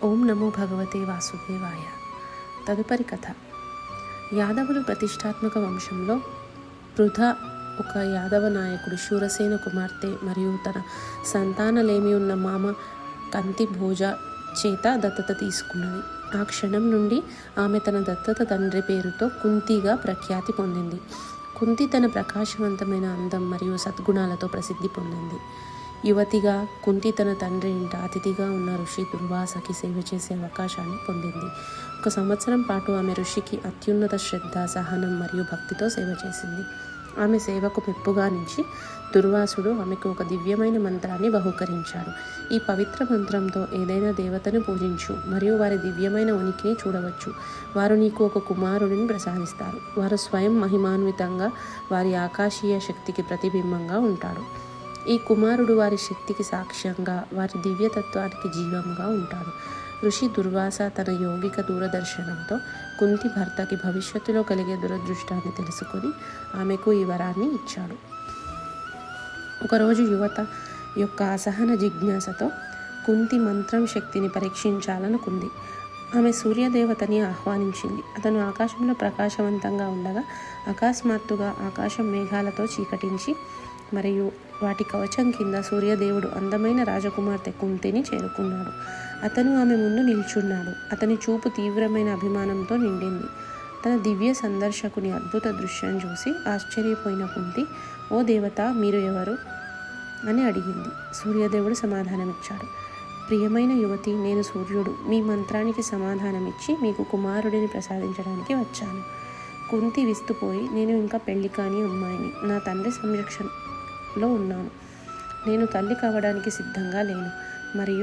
ఓం నమో భగవతే వాసుదేవాయ. తదుపరి కథ. యాదవులు ప్రతిష్టాత్మక వంశంలో పృథ ఒక యాదవ నాయకుడు శూరసేన కుమార్తె మరియు తన సంతానలేమి ఉన్న మామ కంతి భోజ చేత దత్తత తీసుకున్నది. ఆ క్షణం నుండి ఆమె తన దత్తత తండ్రి పేరుతో కుంతిగా ప్రఖ్యాతి పొందింది. కుంతి తన ప్రకాశవంతమైన అందం మరియు సద్గుణాలతో ప్రసిద్ధి పొందింది. యువతిగా కుంతి తన తండ్రి ఇంట అతిథిగా ఉన్న ఋషి దుర్వాసకి సేవ చేసే అవకాశాన్ని పొందింది. 1 సంవత్సరం పాటు ఆమె ఋషికి అత్యున్నత శ్రద్ధ, సహనం మరియు భక్తితో సేవ చేసింది. ఆమె సేవకు మెప్పుగా నుంచి దుర్వాసుడు ఆమెకు ఒక దివ్యమైన మంత్రాన్ని బహూకరించాడు. ఈ పవిత్ర మంత్రంతో ఏదైనా దేవతను పూజించు మరియు వారి దివ్యమైన ఉనికిని చూడవచ్చు. వారు నీకు ఒక కుమారుడిని ప్రసాదిస్తారు. వారు స్వయం మహిమాన్వితంగా వారి ఆకాశీయ శక్తికి ప్రతిబింబంగా ఉంటాడు. ఈ కుమారుడు వారి శక్తికి సాక్ష్యంగా, వారి దివ్యతత్వానికి జీవంగా ఉంటాడు. ఋషి దుర్వాస తన యోగిక దూరదర్శనంతో కుంతి భర్తకి భవిష్యత్తులో కలిగే దురదృష్టాన్ని తెలుసుకొని ఆమెకు ఈ వరాన్ని ఇచ్చాడు. ఒకరోజు యువత యొక్క అసహన జిజ్ఞాసతో కుంతి మంత్రం శక్తిని పరీక్షించాలనుకుంది. ఆమె సూర్యదేవతని ఆహ్వానించింది. అతను ఆకాశంలో ప్రకాశవంతంగా ఉండగా అకస్మాత్తుగా ఆకాశం మేఘాలతో చీకటించి మరియు వాటి కవచం కింద సూర్యదేవుడు అందమైన రాజకుమార్తె కుంతిని చేరుకున్నాడు. అతను ఆమె ముందు నిల్చున్నాడు. అతని చూపు తీవ్రమైన అభిమానంతో నిండింది. తన దివ్య సందర్శకుని అద్భుత దృశ్యం చూసి ఆశ్చర్యపోయిన కుంతి, ఓ దేవత, మీరు ఎవరు అని అడిగింది. సూర్యదేవుడు సమాధానమిచ్చాడు. ప్రియమైన యువతి, నేను సూర్యుడు. మీ మంత్రానికి సమాధానమిచ్చి మీకు కుమారుడిని ప్రసాదించడానికి వచ్చాను. కుంతి విస్తుపోయి, నేను ఇంకా పెళ్లి కాని అమ్మాయిని. నా తండ్రి సంరక్షణలో ఉన్నాను. నేను తల్లి కావడానికి సిద్ధంగా లేను మరియు